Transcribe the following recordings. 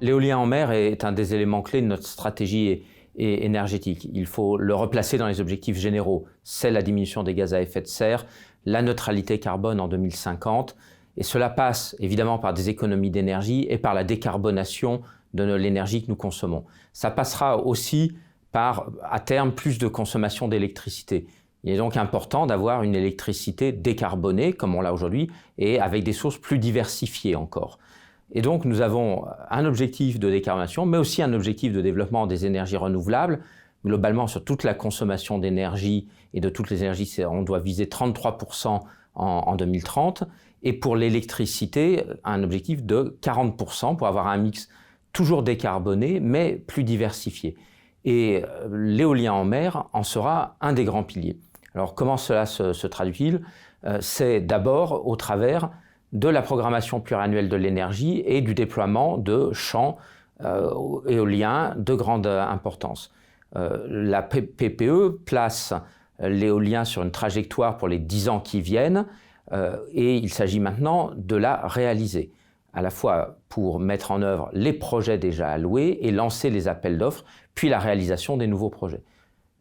L'éolien en mer est un des éléments clés de notre stratégie énergétique. Il faut le replacer dans les objectifs généraux. C'est la diminution des gaz à effet de serre, la neutralité carbone en 2050. Et cela passe évidemment par des économies d'énergie et par la décarbonation de l'énergie que nous consommons. Ça passera aussi par, à terme, plus de consommation d'électricité. Il est donc important d'avoir une électricité décarbonée, comme on l'a aujourd'hui, et avec des sources plus diversifiées encore. Et donc nous avons un objectif de décarbonation, mais aussi un objectif de développement des énergies renouvelables. Globalement, sur toute la consommation d'énergie et de toutes les énergies, on doit viser 33% en 2030. Et pour l'électricité, un objectif de 40% pour avoir un mix toujours décarboné, mais plus diversifié. Et l'éolien en mer en sera un des grands piliers. Alors comment cela se traduit-il? C'est d'abord au travers de la programmation pluriannuelle de l'énergie et du déploiement de champs éoliens de grande importance. La PPE place l'éolien sur une trajectoire pour les 10 ans qui viennent et il s'agit maintenant de la réaliser, à la fois pour mettre en œuvre les projets déjà alloués et lancer les appels d'offres, puis la réalisation des nouveaux projets.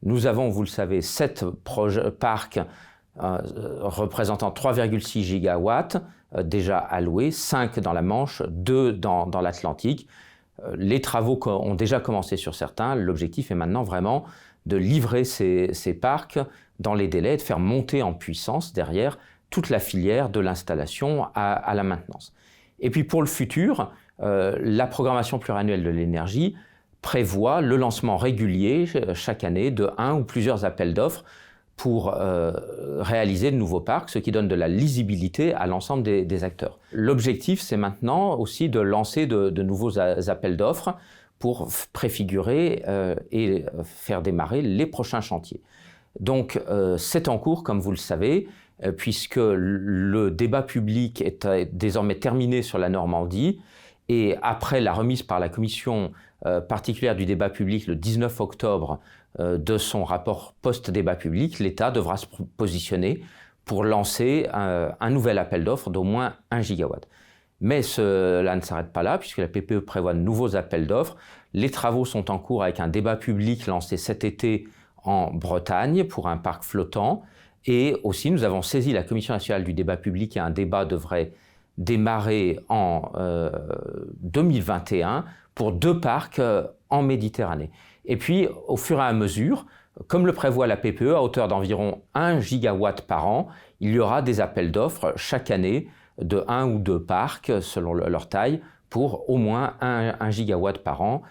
Nous avons, vous le savez, 7 parcs représentant 3,6 gigawatts déjà alloués, 5 dans la Manche, 2 dans l'Atlantique. Les travaux ont déjà commencé sur certains. L'objectif est maintenant vraiment de livrer ces parcs dans les délais et de faire monter en puissance derrière toute la filière de l'installation à la maintenance. Et puis pour le futur, la programmation pluriannuelle de l'énergie prévoit le lancement régulier chaque année de un ou plusieurs appels d'offres pour réaliser de nouveaux parcs, ce qui donne de la lisibilité à l'ensemble des acteurs. L'objectif, c'est maintenant aussi de lancer de nouveaux appels d'offres pour préfigurer et faire démarrer les prochains chantiers. Donc c'est en cours, comme vous le savez, puisque le débat public est désormais terminé sur la Normandie, et après la remise par la commission particulière du débat public le 19 octobre de son rapport post-débat public, l'État devra se positionner pour lancer un nouvel appel d'offres d'au moins 1 gigawatt. Mais cela ne s'arrête pas là, puisque la PPE prévoit de nouveaux appels d'offres. Les travaux sont en cours avec un débat public lancé cet été en Bretagne pour un parc flottant. Et aussi, nous avons saisi la Commission nationale du débat public et un débat devrait démarrer en 2021 pour 2 parcs en Méditerranée. Et puis, au fur et à mesure, comme le prévoit la PPE, à hauteur d'environ 1 gigawatt par an, il y aura des appels d'offres chaque année de 1 ou 2 parcs, selon leur taille, pour au moins 1 gigawatt par an,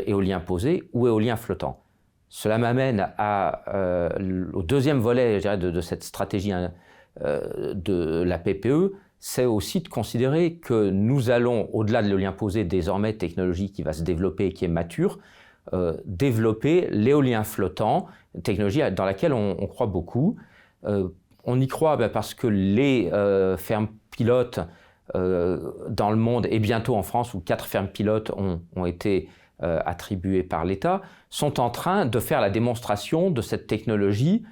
éolien posé ou éolien flottant. Cela m'amène au deuxième volet, je dirais, de cette stratégie de la PPE, c'est aussi de considérer que nous allons, au-delà de l'éolien posé, désormais technologie qui va se développer et qui est mature, développer l'éolien flottant, une technologie dans laquelle on croit beaucoup. On y croit parce que les fermes pilotes dans le monde, et bientôt en France, où 4 fermes pilotes ont été attribuées par l'État, sont en train de faire la démonstration de cette technologie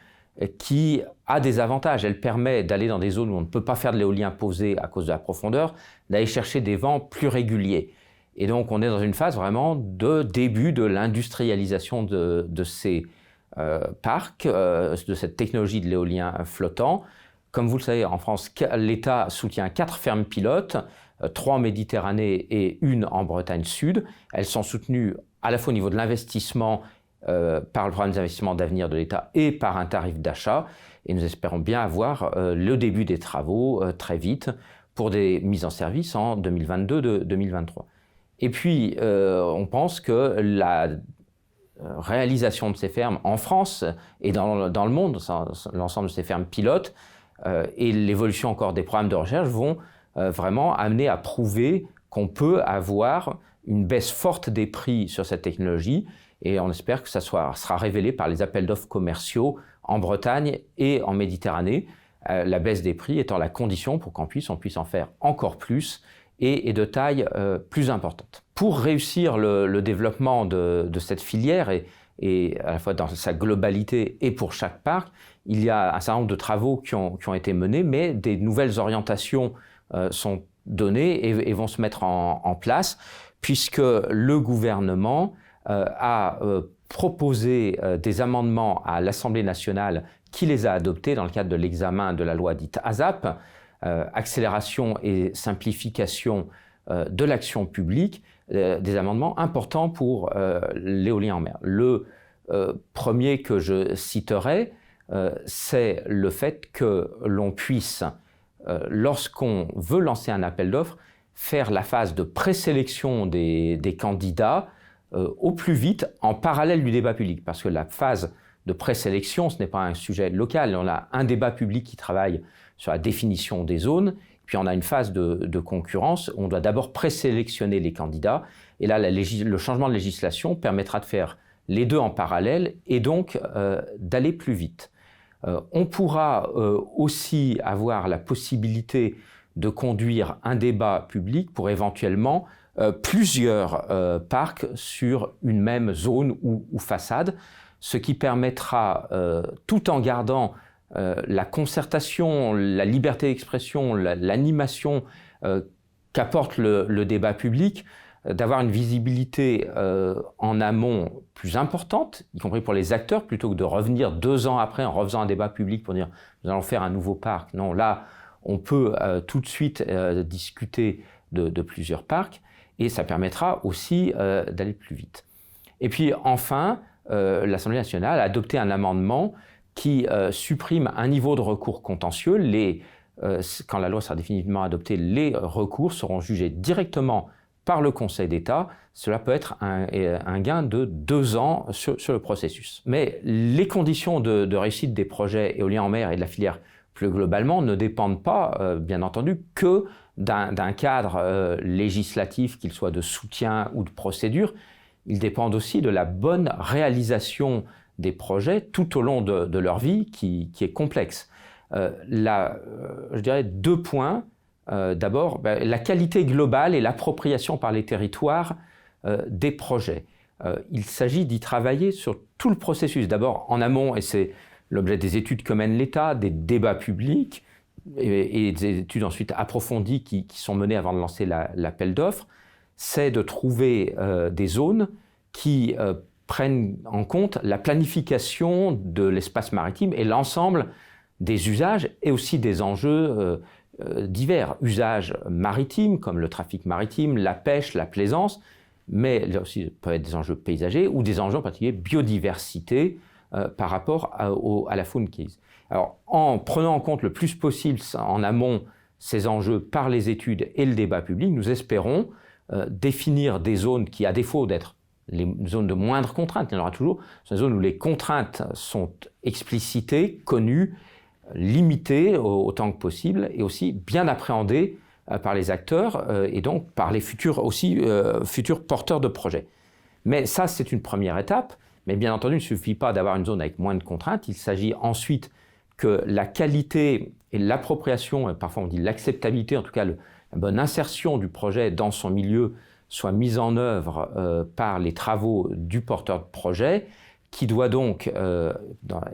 qui a des avantages. Elle permet d'aller dans des zones où on ne peut pas faire de l'éolien posé à cause de la profondeur, d'aller chercher des vents plus réguliers. Et donc on est dans une phase vraiment de début de l'industrialisation de ces parcs, de cette technologie de l'éolien flottant. Comme vous le savez, en France, l'État soutient 4 fermes pilotes, 3 en Méditerranée et 1 en Bretagne Sud. Elles sont soutenues à la fois au niveau de l'investissement par le programme des investissements d'avenir de l'État et par un tarif d'achat. Et nous espérons bien avoir le début des travaux très vite pour des mises en service en 2022-2023. Et puis, on pense que la réalisation de ces fermes en France et dans le monde, l'ensemble de ces fermes pilotes, et l'évolution encore des programmes de recherche vont vraiment amener à prouver qu'on peut avoir une baisse forte des prix sur cette technologie, et on espère que ça sera révélé par les appels d'offres commerciaux en Bretagne et en Méditerranée, la baisse des prix étant la condition pour qu'on puisse en faire encore plus et de taille plus importante. Pour réussir le développement de cette filière et à la fois dans sa globalité et pour chaque parc, il y a un certain nombre de travaux qui ont été menés, mais des nouvelles orientations sont données et vont se mettre en place, puisque le gouvernement a proposé des amendements à l'Assemblée nationale qui les a adoptés dans le cadre de l'examen de la loi dite ASAP, accélération et simplification de l'action publique, des amendements importants pour l'éolien en mer. Le premier que je citerai, c'est le fait que l'on puisse, lorsqu'on veut lancer un appel d'offres, faire la phase de présélection des candidats au plus vite en parallèle du débat public. Parce que la phase de présélection, ce n'est pas un sujet local. On a un débat public qui travaille sur la définition des zones, puis on a une phase de concurrence. On doit d'abord présélectionner les candidats. Et là, le changement de législation permettra de faire les deux en parallèle et donc d'aller plus vite. On pourra aussi avoir la possibilité de conduire un débat public pour éventuellement plusieurs parcs sur une même zone ou façade, ce qui permettra, tout en gardant la concertation, la liberté d'expression, l'animation qu'apporte le débat public, d'avoir une visibilité en amont plus importante, y compris pour les acteurs, plutôt que de revenir 2 ans après en refaisant un débat public pour dire « nous allons faire un nouveau parc ». Non, là, on peut tout de suite discuter de plusieurs parcs et ça permettra aussi d'aller plus vite. Et puis enfin, l'Assemblée nationale a adopté un amendement qui supprime un niveau de recours contentieux. Quand la loi sera définitivement adoptée, les recours seront jugés directement par le Conseil d'État. Cela peut être un gain de 2 ans sur le processus. Mais les conditions de réussite des projets éoliens en mer et de la filière plus globalement ne dépendent pas, bien entendu, que d'un cadre législatif, qu'il soit de soutien ou de procédure. Ils dépendent aussi de la bonne réalisation des projets tout au long de leur vie, qui est complexe. Je dirais 2 points. D'abord, la qualité globale et l'appropriation par les territoires des projets. Il s'agit d'y travailler sur tout le processus. D'abord en amont, et c'est l'objet des études que mène l'État, des débats publics et des études ensuite approfondies qui sont menées avant de lancer l'appel d'offres, c'est de trouver des zones qui prennent en compte la planification de l'espace maritime et l'ensemble des usages et aussi des enjeux divers, usages maritimes comme le trafic maritime, la pêche, la plaisance, mais là aussi peuvent être des enjeux paysagers ou des enjeux en particulier biodiversité par rapport à la faune qui existe. Alors en prenant en compte le plus possible en amont ces enjeux par les études et le débat public, nous espérons définir des zones qui, à défaut d'être les zones de moindre contrainte, il y en aura toujours, sont des zones où les contraintes sont explicitées, connues, limitées autant que possible et aussi bien appréhendées par les acteurs et donc par les futurs porteurs de projets. Mais ça, c'est une première étape. Mais bien entendu, il ne suffit pas d'avoir une zone avec moins de contraintes. Il s'agit ensuite que la qualité et l'appropriation, et parfois on dit l'acceptabilité, en tout cas la bonne insertion du projet dans son milieu soit mise en œuvre par les travaux du porteur de projet, qui doit donc,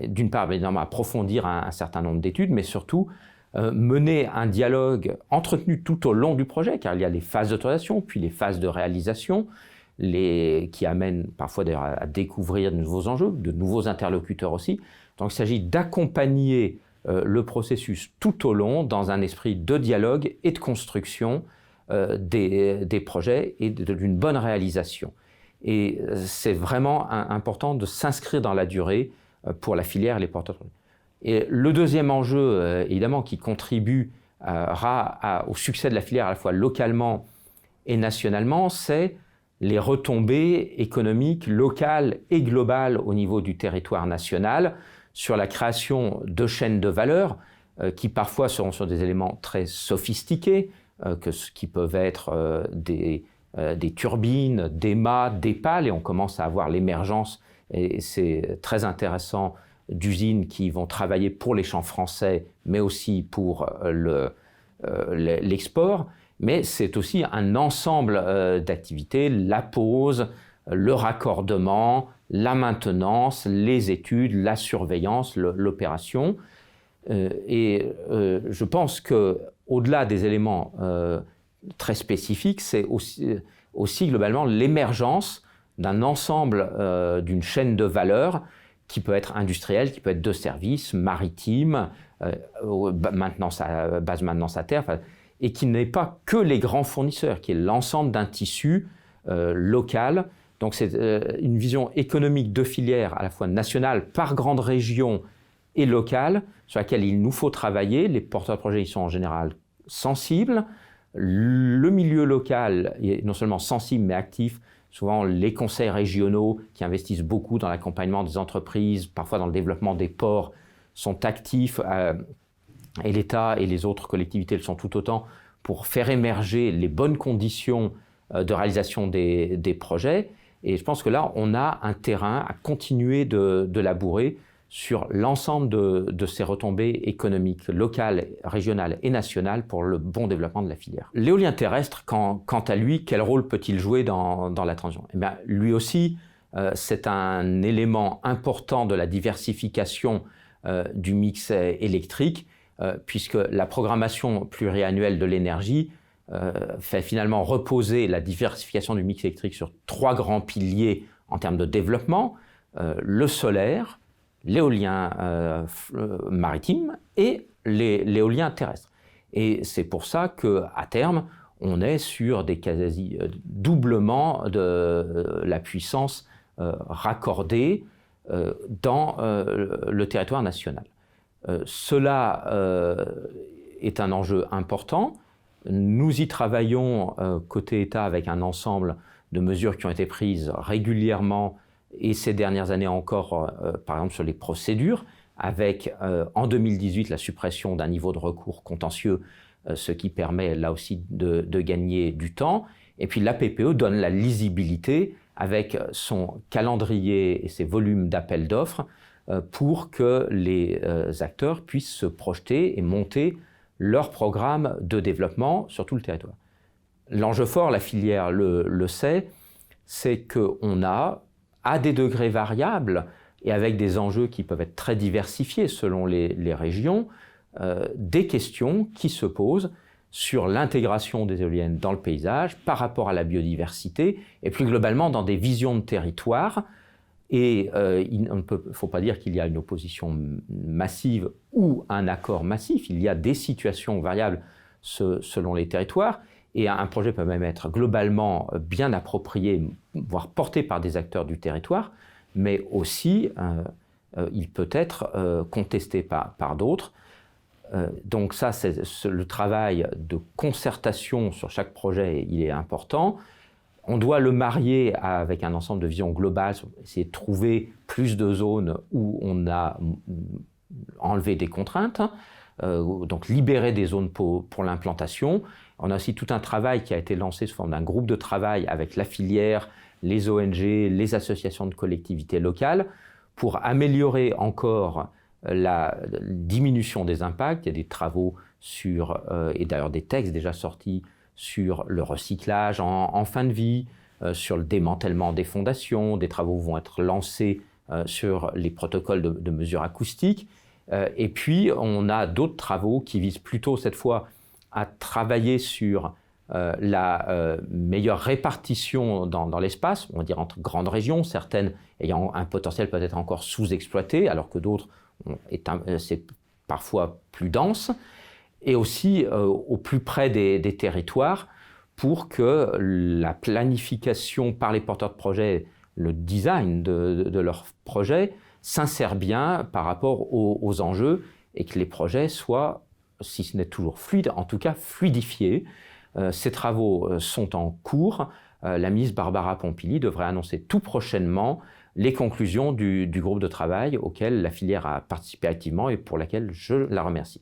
d'une part, évidemment, approfondir un certain nombre d'études, mais surtout mener un dialogue entretenu tout au long du projet, car il y a les phases d'autorisation, puis les phases de réalisation, qui amènent parfois d'ailleurs à découvrir de nouveaux enjeux, de nouveaux interlocuteurs aussi. Donc il s'agit d'accompagner le processus tout au long dans un esprit de dialogue et de construction des projets et d'une bonne réalisation. Et c'est vraiment important de s'inscrire dans la durée pour la filière et les porteurs de projets. Et le deuxième enjeu, évidemment, qui contribuera au succès de la filière à la fois localement et nationalement, c'est les retombées économiques locales et globales au niveau du territoire national sur la création de chaînes de valeur qui parfois seront sur des éléments très sophistiqués, qui peuvent être des turbines, des mâts, des pales, et on commence à avoir l'émergence, et c'est très intéressant, d'usines qui vont travailler pour les champs français, mais aussi pour l'export. Mais c'est aussi un ensemble d'activités, la pose, le raccordement, la maintenance, les études, la surveillance, l'opération. Et je pense qu'au-delà des éléments très spécifiques, c'est aussi globalement l'émergence d'un ensemble, d'une chaîne de valeur qui peut être industrielle, qui peut être de services, maritime, base maintenance à terre, et qui n'est pas que les grands fournisseurs, qui est l'ensemble d'un tissu local. Donc c'est une vision économique de filière à la fois nationale, par grande région et locale, sur laquelle il nous faut travailler. Les porteurs de projets, ils sont en général sensibles. Le milieu local est non seulement sensible, mais actif. Souvent, les conseils régionaux qui investissent beaucoup dans l'accompagnement des entreprises, parfois dans le développement des ports, sont actifs, et l'État et les autres collectivités le sont tout autant, pour faire émerger les bonnes conditions de réalisation des projets. Et je pense que là, on a un terrain à continuer de labourer sur l'ensemble de ces retombées économiques locales, régionales et nationales pour le bon développement de la filière. L'éolien terrestre, quant à lui, quel rôle peut-il jouer dans la transition? Eh bien, lui aussi, c'est un élément important de la diversification du mix électrique, puisque la programmation pluriannuelle de l'énergie fait finalement reposer la diversification du mix électrique sur 3 grands piliers en termes de développement, le solaire, l'éolien maritime et l'éolien terrestre. Et c'est pour ça qu'à terme, on est sur des quasi-doublements de la puissance raccordée dans le territoire national. Cela est un enjeu important. Nous y travaillons côté État avec un ensemble de mesures qui ont été prises régulièrement et ces dernières années encore, par exemple sur les procédures, avec en 2018 la suppression d'un niveau de recours contentieux, ce qui permet là aussi de gagner du temps. Et puis la PPE donne la lisibilité avec son calendrier et ses volumes d'appels d'offres pour que les acteurs puissent se projeter et monter leur programme de développement sur tout le territoire. L'enjeu fort, la filière le sait, c'est qu'on a, à des degrés variables et avec des enjeux qui peuvent être très diversifiés selon les régions, des questions qui se posent sur l'intégration des éoliennes dans le paysage par rapport à la biodiversité et plus globalement dans des visions de territoire. Et il ne faut pas dire qu'il y a une opposition massive ou un accord massif. Il y a des situations variables selon les territoires. Et un projet peut même être globalement bien approprié, voire porté par des acteurs du territoire, mais aussi il peut être contesté par d'autres. Donc ça, c'est le travail de concertation sur chaque projet, il est important. On doit le marier avec un ensemble de visions globales, essayer de trouver plus de zones où on a enlevé des contraintes, donc libérer des zones pour l'implantation. On a aussi tout un travail qui a été lancé sous forme d'un groupe de travail avec la filière, les ONG, les associations de collectivités locales, pour améliorer encore la diminution des impacts. Il y a des travaux sur, et d'ailleurs des textes déjà sortis, sur le recyclage en fin de vie, sur le démantèlement des fondations. Des travaux vont être lancés sur les protocoles de mesures acoustiques. Et puis, on a d'autres travaux qui visent plutôt, cette fois, à travailler sur la meilleure répartition dans l'espace, on va dire entre grandes régions, certaines ayant un potentiel peut-être encore sous-exploité, alors que d'autres, c'est parfois plus dense. Et aussi au plus près des territoires pour que la planification par les porteurs de projets, le design de leurs projets s'insère bien par rapport aux enjeux et que les projets soient, si ce n'est toujours fluides, en tout cas fluidifiés. Ces travaux sont en cours. La ministre Barbara Pompili devrait annoncer tout prochainement les conclusions du groupe de travail auquel la filière a participé activement et pour laquelle je la remercie.